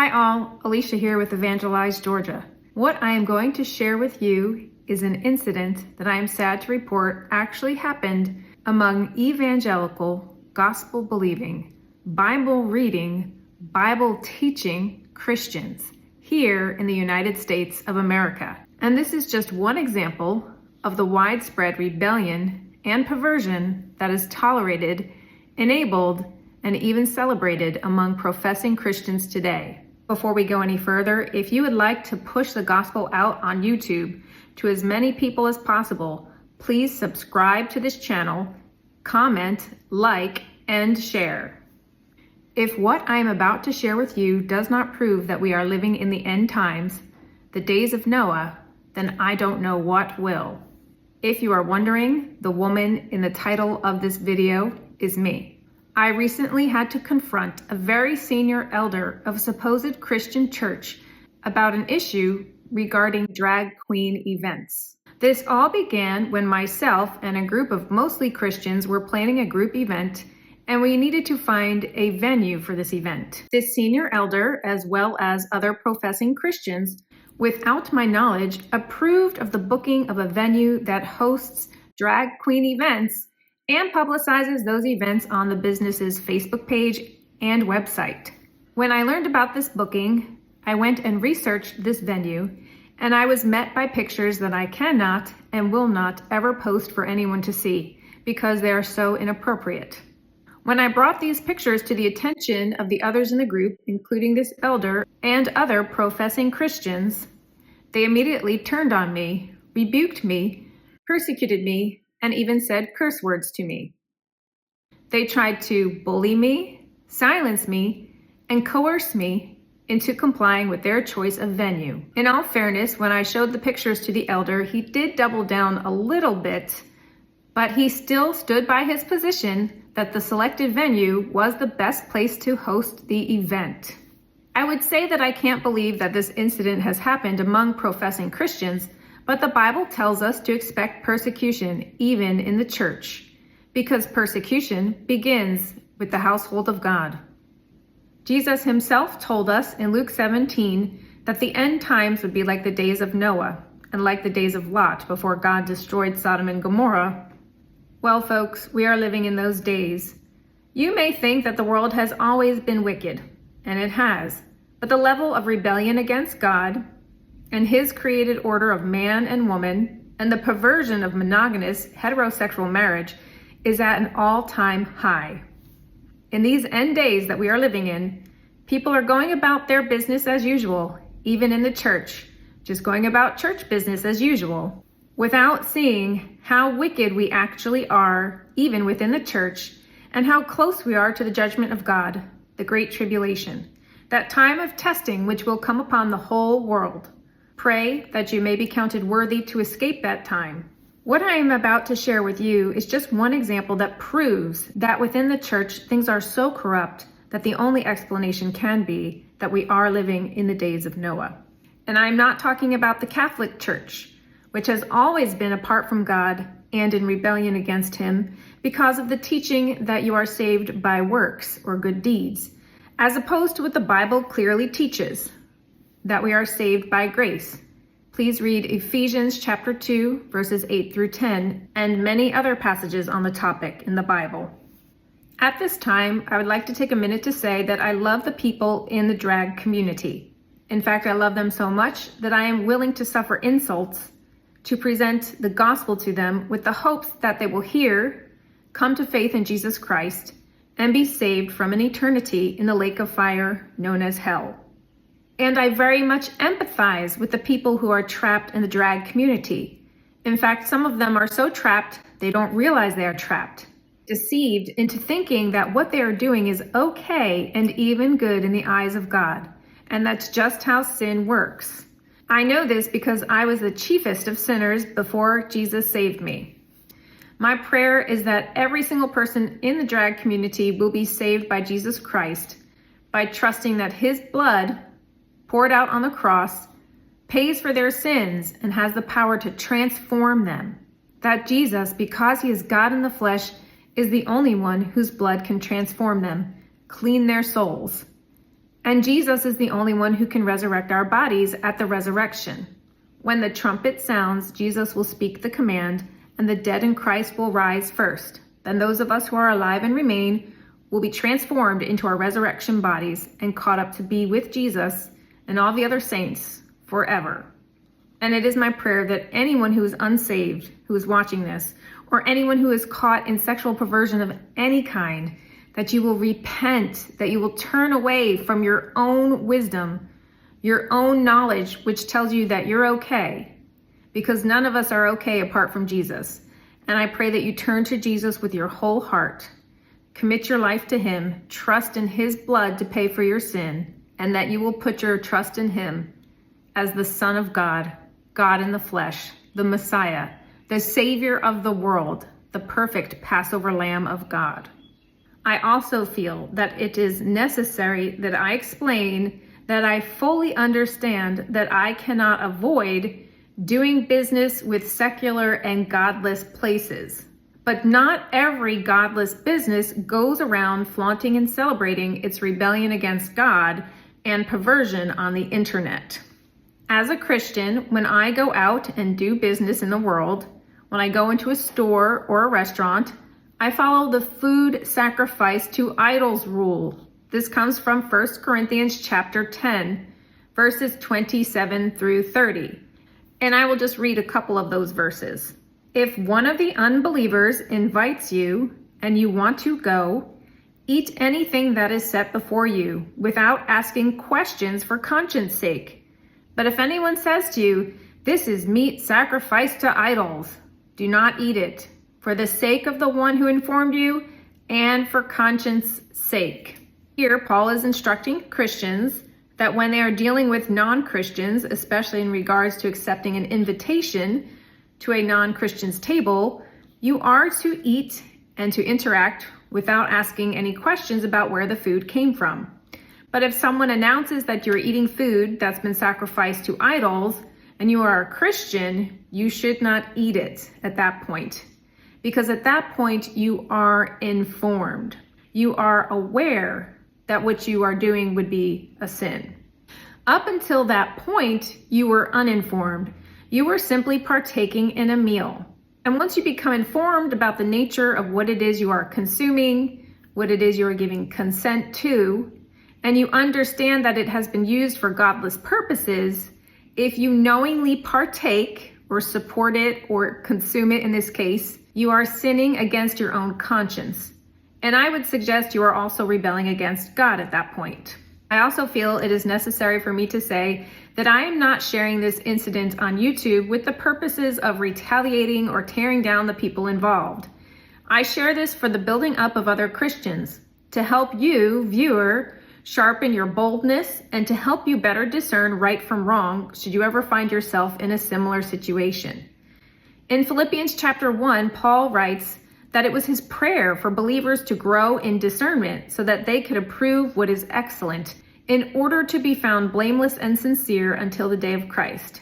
Hi all, Alicia here with Evangelize Georgia. What I am going to share with you is an incident that I am sad to report actually happened among evangelical, gospel-believing, Bible-reading, Bible-teaching Christians here in the United States of America. And this is just one example of the widespread rebellion and perversion that is tolerated, enabled, and even celebrated among professing Christians today. Before we go any further, if you would like to push the gospel out on YouTube to as many people as possible, please subscribe to this channel, comment, like, and share. If what I am about to share with you does not prove that we are living in the end times, the days of Noah, then I don't know what will. If you are wondering, the woman in the title of this video is me. I recently had to confront a very senior elder of a supposed Christian church about an issue regarding drag queen events. This all began when myself and a group of mostly Christians were planning a group event, and we needed to find a venue for this event. This senior elder, as well as other professing Christians, without my knowledge, approved of the booking of a venue that hosts drag queen events and publicizes those events on the business's Facebook page and website. When I learned about this booking, I went and researched this venue, and I was met by pictures that I cannot and will not ever post for anyone to see because they are so inappropriate. When I brought these pictures to the attention of the others in the group, including this elder and other professing Christians, they immediately turned on me, rebuked me, persecuted me, and even said curse words to me. They tried to bully me, silence me, and coerce me into complying with their choice of venue. In all fairness, when I showed the pictures to the elder, he did double down a little bit, but he still stood by his position that the selected venue was the best place to host the event. I would say that I can't believe that this incident has happened among professing Christians, but the Bible tells us to expect persecution even in the church, because persecution begins with the household of God. Jesus himself told us in Luke 17 that the end times would be like the days of Noah and like the days of Lot before God destroyed Sodom and Gomorrah. Well, folks, we are living in those days. You may think that the world has always been wicked, and it has, but the level of rebellion against God and his created order of man and woman, and the perversion of monogamous heterosexual marriage is at an all-time high. In these end days that we are living in, people are going about their business as usual, even in the church, just going about church business as usual, without seeing how wicked we actually are, even within the church, and how close we are to the judgment of God, the Great Tribulation, that time of testing which will come upon the whole world. Pray that you may be counted worthy to escape that time. What I am about to share with you is just one example that proves that within the church, things are so corrupt that the only explanation can be that we are living in the days of Noah. And I'm not talking about the Catholic Church, which has always been apart from God and in rebellion against him because of the teaching that you are saved by works or good deeds, as opposed to what the Bible clearly teaches, that we are saved by grace. Please read Ephesians chapter 2, verses 8 through 10, and many other passages on the topic in the Bible. At this time, I would like to take a minute to say that I love the people in the drag community. In fact, I love them so much that I am willing to suffer insults to present the gospel to them with the hopes that they will hear, come to faith in Jesus Christ, and be saved from an eternity in the lake of fire known as hell. And I very much empathize with the people who are trapped in the drag community. In fact, some of them are so trapped, they don't realize they are trapped, deceived into thinking that what they are doing is okay and even good in the eyes of God. And that's just how sin works. I know this because I was the chiefest of sinners before Jesus saved me. My prayer is that every single person in the drag community will be saved by Jesus Christ by trusting that his blood poured out on the cross pays for their sins and has the power to transform them. That Jesus, because he is God in the flesh, is the only one whose blood can transform them, clean their souls. And Jesus is the only one who can resurrect our bodies at the resurrection. When the trumpet sounds, Jesus will speak the command, and the dead in Christ will rise first. Then those of us who are alive and remain will be transformed into our resurrection bodies and caught up to be with Jesus and all the other saints forever. And it is my prayer that anyone who is unsaved, who is watching this, or anyone who is caught in sexual perversion of any kind, that you will repent, that you will turn away from your own wisdom, your own knowledge, which tells you that you're okay, because none of us are okay apart from Jesus. And I pray that you turn to Jesus with your whole heart, commit your life to him, trust in his blood to pay for your sin, and that you will put your trust in him as the Son of God, God in the flesh, the Messiah, the Savior of the world, the perfect Passover Lamb of God. I also feel that it is necessary that I explain that I fully understand that I cannot avoid doing business with secular and godless places. But not every godless business goes around flaunting and celebrating its rebellion against God and perversion on the internet. As a Christian, when I go out and do business in the world, when I go into a store or a restaurant, I follow the food sacrifice to idols rule. This comes from 1 Corinthians chapter 10, verses 27 through 30. And I will just read a couple of those verses. If one of the unbelievers invites you and you want to go, eat anything that is set before you without asking questions for conscience sake. But if anyone says to you, "This is meat sacrificed to idols," do not eat it, for the sake of the one who informed you and for conscience sake. Here, Paul is instructing Christians that when they are dealing with non-Christians, especially in regards to accepting an invitation to a non-Christian's table, you are to eat and to interact without asking any questions about where the food came from. But if someone announces that you're eating food that's been sacrificed to idols and you are a Christian, you should not eat it at that point. Because at that point, you are informed. You are aware that what you are doing would be a sin. Up until that point, you were uninformed. You were simply partaking in a meal. And once you become informed about the nature of what it is you are consuming, what it is you are giving consent to, and you understand that it has been used for godless purposes, if you knowingly partake or support it or consume it in this case, you are sinning against your own conscience. And I would suggest you are also rebelling against God at that point. I also feel it is necessary for me to say that I am not sharing this incident on YouTube with the purposes of retaliating or tearing down the people involved. I share this for the building up of other Christians, to help you, viewer, sharpen your boldness and to help you better discern right from wrong should you ever find yourself in a similar situation. In Philippians chapter 1, Paul writes that it was his prayer for believers to grow in discernment so that they could approve what is excellent in order to be found blameless and sincere until the day of Christ.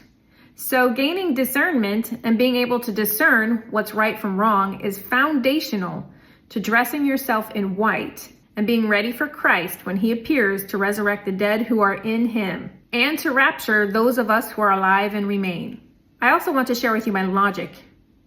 So gaining discernment and being able to discern what's right from wrong is foundational to dressing yourself in white and being ready for Christ when he appears to resurrect the dead who are in him and to rapture those of us who are alive and remain. I also want to share with you my logic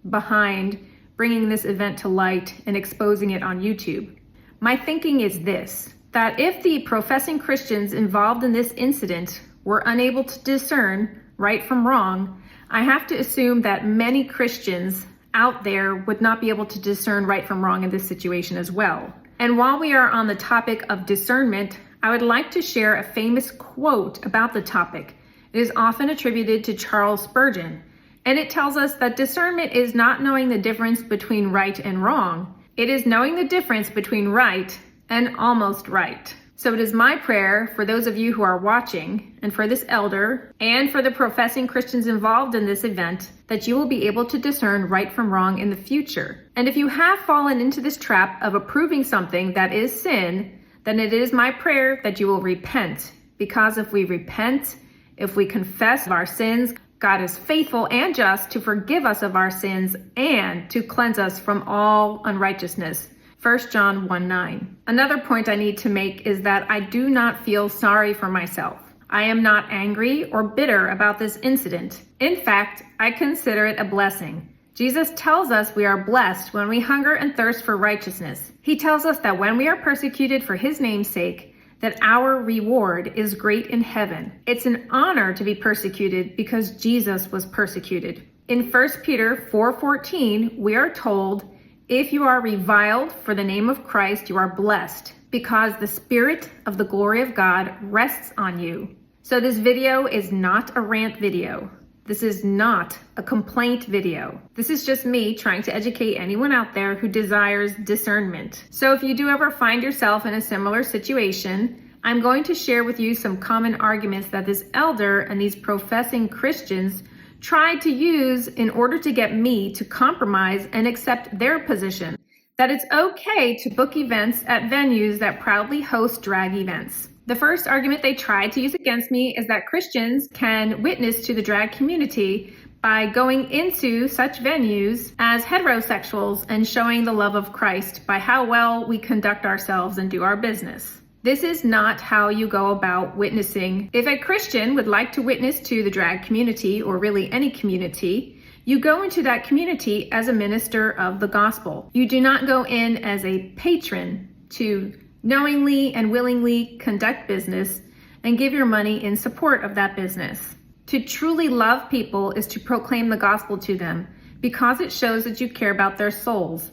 behind bringing this event to light and exposing it on YouTube. My thinking is this, that if the professing Christians involved in this incident were unable to discern right from wrong, I have to assume that many Christians out there would not be able to discern right from wrong in this situation as well. And while we are on the topic of discernment, I would like to share a famous quote about the topic. It is often attributed to Charles Spurgeon, and it tells us that discernment is not knowing the difference between right and wrong. It is knowing the difference between right and almost right. So it is my prayer for those of you who are watching, and for this elder, and for the professing Christians involved in this event, that you will be able to discern right from wrong in the future. And if you have fallen into this trap of approving something that is sin, then it is my prayer that you will repent. Because if we repent, if we confess our sins, God is faithful and just to forgive us of our sins and to cleanse us from all unrighteousness. 1 John 1:9. Another point I need to make is that I do not feel sorry for myself. I am not angry or bitter about this incident. In fact, I consider it a blessing. Jesus tells us we are blessed when we hunger and thirst for righteousness. He tells us that when we are persecuted for his name's sake, that our reward is great in heaven. It's an honor to be persecuted because Jesus was persecuted. In 1 Peter 4:14, we are told, if you are reviled for the name of Christ, you are blessed, because the Spirit of the glory of God rests on you. So this video is not a rant video. This is not a complaint video. This is just me trying to educate anyone out there who desires discernment. So if you do ever find yourself in a similar situation, I'm going to share with you some common arguments that this elder and these professing Christians tried to use in order to get me to compromise and accept their position, that it's okay to book events at venues that proudly host drag events. The first argument they tried to use against me is that Christians can witness to the drag community by going into such venues as heterosexuals and showing the love of Christ by how well we conduct ourselves and do our business. This is not how you go about witnessing. If a Christian would like to witness to the drag community, or really any community, you go into that community as a minister of the gospel. You do not go in as a patron to knowingly and willingly conduct business and give your money in support of that business. To truly love people is to proclaim the gospel to them because it shows that you care about their souls,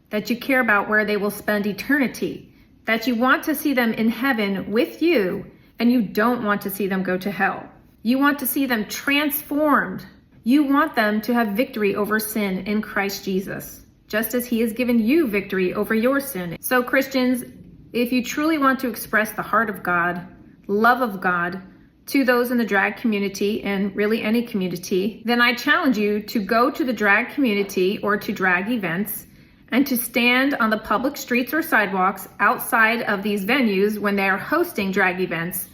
that you care about where they will spend eternity, that you want to see them in heaven with you, and you don't want to see them go to hell. You want to see them transformed. You want them to have victory over sin in Christ Jesus, just as he has given you victory over your sin. So Christians, if you truly want to express the heart of God, love of God, to those in the drag community and really any community, then I challenge you to go to the drag community or to drag events and to stand on the public streets or sidewalks outside of these venues when they are hosting drag events,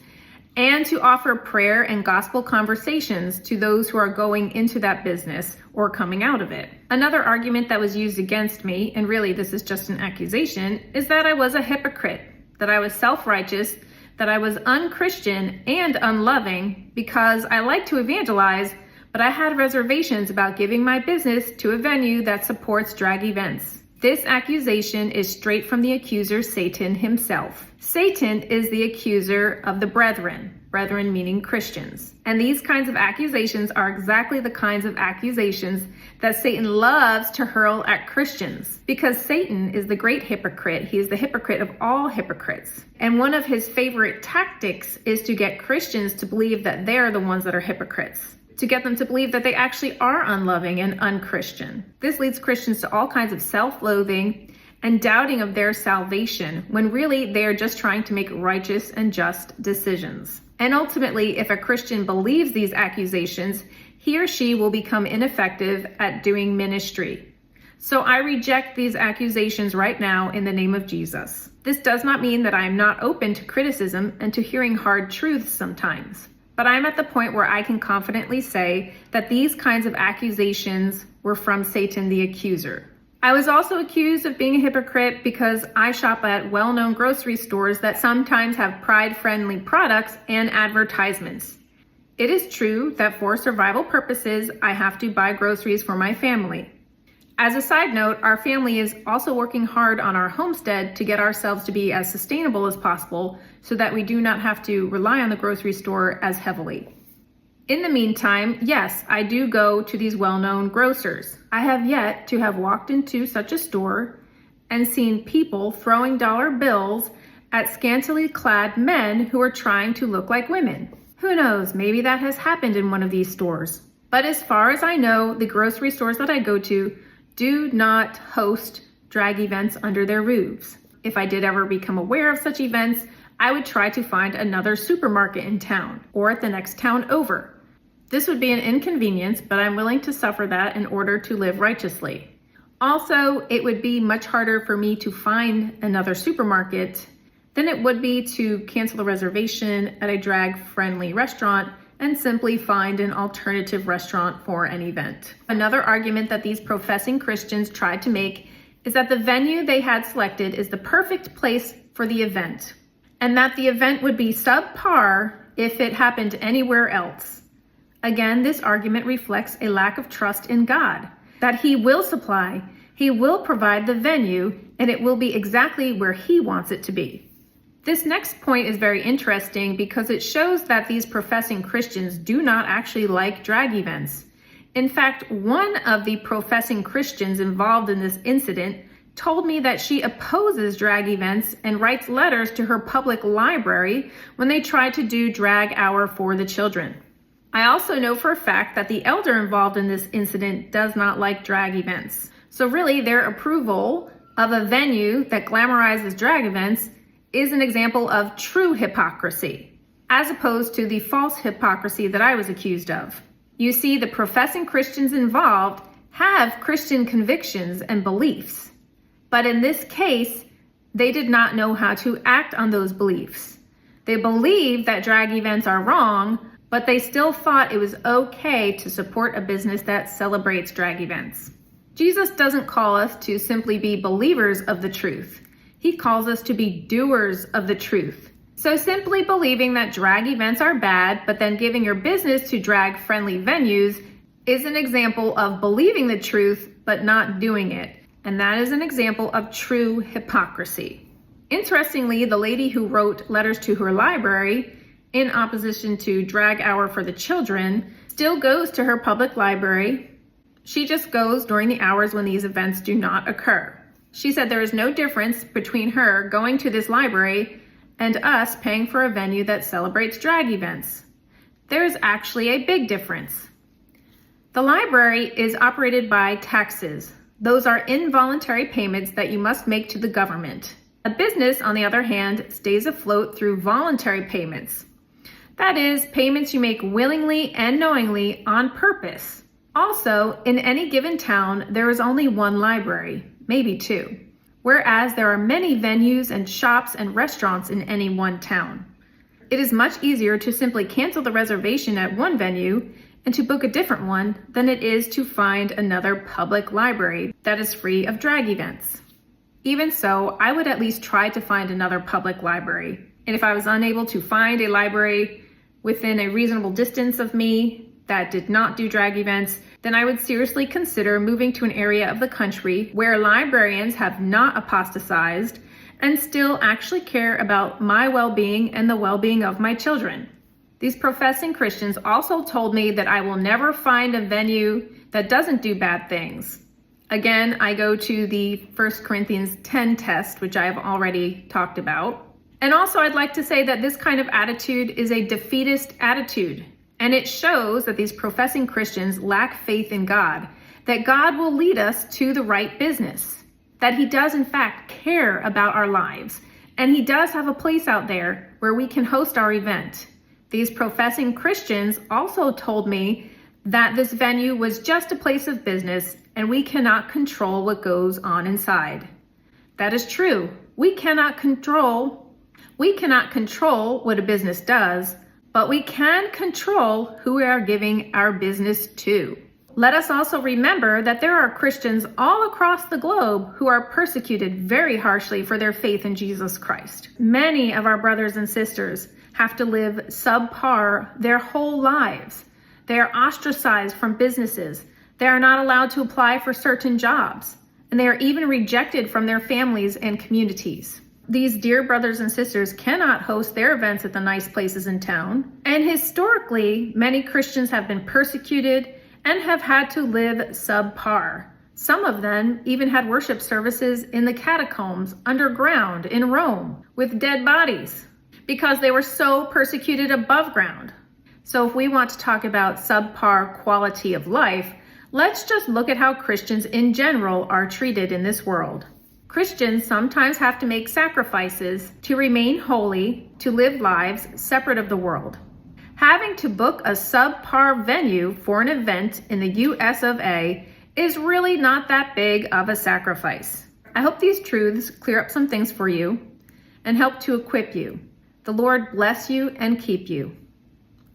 and to offer prayer and gospel conversations to those who are going into that business or coming out of it. Another argument that was used against me, and really this is just an accusation, is that I was a hypocrite, that I was self-righteous, that I was unchristian and unloving because I like to evangelize, but I had reservations about giving my business to a venue that supports drag events. This accusation is straight from the accuser, Satan himself. Satan is the accuser of the brethren meaning Christians. And these kinds of accusations are exactly the kinds of accusations that Satan loves to hurl at Christians, because Satan is the great hypocrite. He is the hypocrite of all hypocrites. And one of his favorite tactics is to get Christians to believe that they're the ones that are hypocrites, to get them to believe that they actually are unloving and unchristian. This leads Christians to all kinds of self-loathing and doubting of their salvation, when really they are just trying to make righteous and just decisions. And ultimately, if a Christian believes these accusations, he or she will become ineffective at doing ministry. So I reject these accusations right now in the name of Jesus. This does not mean that I am not open to criticism and to hearing hard truths sometimes. But I'm at the point where I can confidently say that these kinds of accusations were from Satan the accuser. I was also accused of being a hypocrite because I shop at well-known grocery stores that sometimes have pride-friendly products and advertisements. It is true that for survival purposes, I have to buy groceries for my family. As a side note, our family is also working hard on our homestead to get ourselves to be as sustainable as possible so that we do not have to rely on the grocery store as heavily. In the meantime, yes, I do go to these well-known grocers. I have yet to have walked into such a store and seen people throwing dollar bills at scantily clad men who are trying to look like women. Who knows, maybe that has happened in one of these stores. But as far as I know, the grocery stores that I go to do not host drag events under their roofs. If I did ever become aware of such events, I would try to find another supermarket in town or at the next town over. This would be an inconvenience, but I'm willing to suffer that in order to live righteously. Also, it would be much harder for me to find another supermarket than it would be to cancel a reservation at a drag-friendly restaurant and simply find an alternative restaurant for an event. Another argument that these professing Christians tried to make is that the venue they had selected is the perfect place for the event, and that the event would be subpar if it happened anywhere else. Again, this argument reflects a lack of trust in God, that He will supply, He will provide the venue, and it will be exactly where He wants it to be. This next point is very interesting because it shows that these professing Christians do not actually like drag events. In fact, one of the professing Christians involved in this incident told me that she opposes drag events and writes letters to her public library when they try to do drag hour for the children. I also know for a fact that the elder involved in this incident does not like drag events. So really, their approval of a venue that glamorizes drag events is an example of true hypocrisy, as opposed to the false hypocrisy that I was accused of. You see, the professing Christians involved have Christian convictions and beliefs, but in this case, they did not know how to act on those beliefs. They believe that drag events are wrong, but they still thought it was okay to support a business that celebrates drag events. Jesus doesn't call us to simply be believers of the truth. He calls us to be doers of the truth. So simply believing that drag events are bad, but then giving your business to drag-friendly venues is an example of believing the truth, but not doing it. And that is an example of true hypocrisy. Interestingly, the lady who wrote letters to her library in opposition to drag hour for the children still goes to her public library. She just goes during the hours when these events do not occur. She said there is no difference between her going to this library and us paying for a venue that celebrates drag events. There is actually a big difference. The library is operated by taxes. Those are involuntary payments that you must make to the government. A business, on the other hand, stays afloat through voluntary payments. That is, payments you make willingly and knowingly on purpose. Also, in any given town, there is only one library, maybe two, whereas there are many venues and shops and restaurants in any one town. It is much easier to simply cancel the reservation at one venue and to book a different one than it is to find another public library that is free of drag events. Even so, I would at least try to find another public library. And if I was unable to find a library within a reasonable distance of me that did not do drag events, then I would seriously consider moving to an area of the country where librarians have not apostatized and still actually care about my well-being and the well-being of my children. These professing Christians also told me that I will never find a venue that doesn't do bad things. Again, I go to the 1 Corinthians 10 test, which I have already talked about. And also I'd like to say that this kind of attitude is a defeatist attitude. And it shows that these professing Christians lack faith in God, that God will lead us to the right business, that He does in fact care about our lives, and He does have a place out there where we can host our event. These professing Christians also told me that this venue was just a place of business and we cannot control what goes on inside. That is true. We cannot control what a business does, but we can control who we are giving our business to. Let us also remember that there are Christians all across the globe who are persecuted very harshly for their faith in Jesus Christ. Many of our brothers and sisters have to live subpar their whole lives. They are ostracized from businesses. They are not allowed to apply for certain jobs, and they are even rejected from their families and communities. These dear brothers and sisters cannot host their events at the nice places in town. And historically, many Christians have been persecuted and have had to live subpar. Some of them even had worship services in the catacombs underground in Rome with dead bodies because they were so persecuted above ground. So if we want to talk about subpar quality of life, let's just look at how Christians in general are treated in this world. Christians sometimes have to make sacrifices to remain holy, to live lives separate of the world. Having to book a subpar venue for an event in the US of A is really not that big of a sacrifice. I hope these truths clear up some things for you and help to equip you. The Lord bless you and keep you.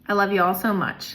I love you all so much.